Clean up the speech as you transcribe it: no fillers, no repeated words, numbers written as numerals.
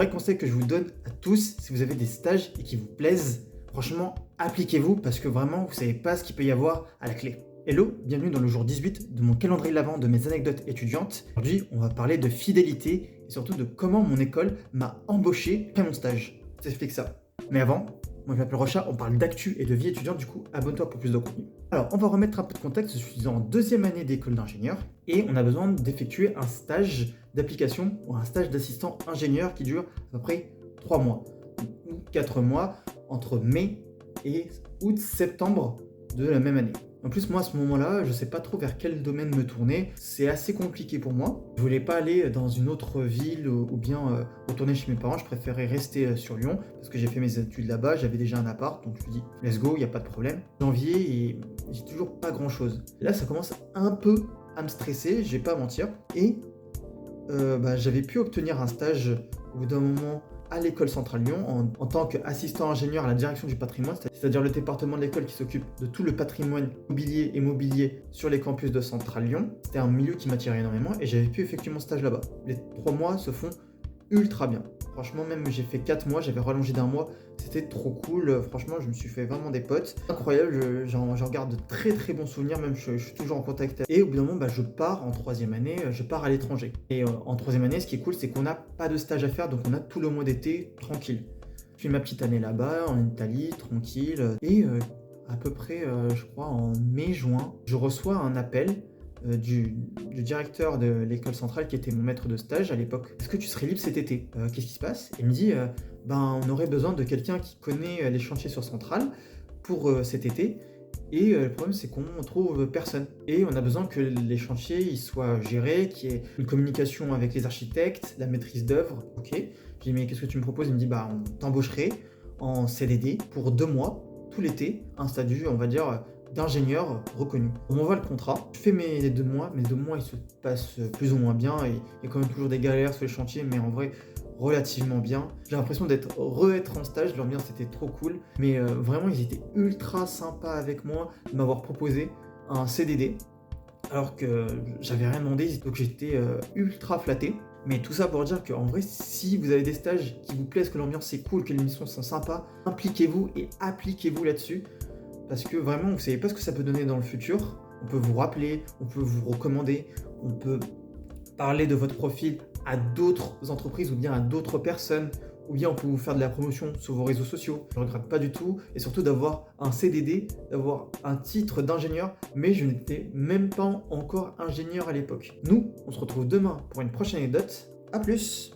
Un vrai conseil que je vous donne à tous, si vous avez des stages et qui vous plaisent, franchement, appliquez-vous parce que vraiment, vous savez pas ce qu'il peut y avoir à la clé. Hello, bienvenue dans le jour 18 de mon calendrier de l'Avent de mes anecdotes étudiantes. Aujourd'hui, on va parler de fidélité et surtout de comment mon école m'a embauché après mon stage. Je t'explique ça. Mais avant, moi je m'appelle Rocha, on parle d'actu et de vie étudiante, du coup abonne-toi pour plus de contenu. Alors, on va remettre un peu de contexte, je suis en deuxième année d'école d'ingénieur et on a besoin d'effectuer un stage d'application ou un stage d'assistant ingénieur qui dure à peu près 3 mois ou 4 mois entre mai et août-septembre de la même année. En plus, moi, à ce moment-là, je ne sais pas trop vers quel domaine me tourner. C'est assez compliqué pour moi. Je voulais pas aller dans une autre ville ou bien retourner chez mes parents. Je préférais rester sur Lyon parce que j'ai fait mes études là-bas. J'avais déjà un appart, donc je me dis, let's go, il n'y a pas de problème. Janvier et j'ai toujours pas grand-chose. Et là, ça commence un peu à me stresser, je vais pas mentir. Et j'avais pu obtenir un stage au bout d'un moment à l'école centrale Lyon en tant qu'assistant ingénieur à la direction du patrimoine, c'est-à-dire le département de l'école qui s'occupe de tout le patrimoine immobilier sur les campus de Centrale Lyon. C'était un milieu qui m'attirait énormément et j'avais pu effectuer mon stage là-bas. Les 3 mois se font ultra bien. Franchement, même j'ai fait 4 mois, j'avais rallongé d'un mois, c'était trop cool. Franchement, je me suis fait vraiment des potes. Incroyable, j'en garde de très très bons souvenirs, même je suis toujours en contact. Et au bout d'un moment, je pars en troisième année, je pars à l'étranger. Et en troisième année, ce qui est cool, c'est qu'on n'a pas de stage à faire, donc on a tout le mois d'été tranquille. Je fais ma petite année là-bas, en Italie, tranquille. Et à peu près, je crois, en mai-juin, je reçois un appel du directeur de l'école centrale qui était mon maître de stage à l'époque. Est-ce que tu serais libre cet été? Qu'est-ce qui se passe? Il me dit on aurait besoin de quelqu'un qui connaît les chantiers sur Centrale pour cet été. Et le problème, c'est qu'on trouve personne. Et on a besoin que les chantiers ils soient gérés, qu'il y ait une communication avec les architectes, la maîtrise d'œuvre. Ok. J'ai dit, mais qu'est-ce que tu me proposes? Il me dit, on t'embaucherait en CDD pour 2 mois, tout l'été, un statut, on va dire, d'ingénieur reconnu. On m'envoie le contrat, je fais mes 2 mois, ils se passent plus ou moins bien, et il y a quand même toujours des galères sur les chantiers, mais en vrai, relativement bien. J'ai l'impression d'être en stage, l'ambiance était trop cool, mais vraiment ils étaient ultra sympas avec moi de m'avoir proposé un CDD, alors que j'avais rien demandé, donc j'étais ultra flatté. Mais tout ça pour dire qu'en vrai, si vous avez des stages qui vous plaisent, que l'ambiance est cool, que les missions sont sympas, impliquez-vous et appliquez-vous là-dessus. Parce que vraiment, vous ne savez pas ce que ça peut donner dans le futur. On peut vous rappeler, on peut vous recommander, on peut parler de votre profil à d'autres entreprises ou bien à d'autres personnes, ou bien on peut vous faire de la promotion sur vos réseaux sociaux. Je ne regrette pas du tout, et surtout d'avoir un CDD, d'avoir un titre d'ingénieur, mais je n'étais même pas encore ingénieur à l'époque. Nous, on se retrouve demain pour une prochaine anecdote. À plus!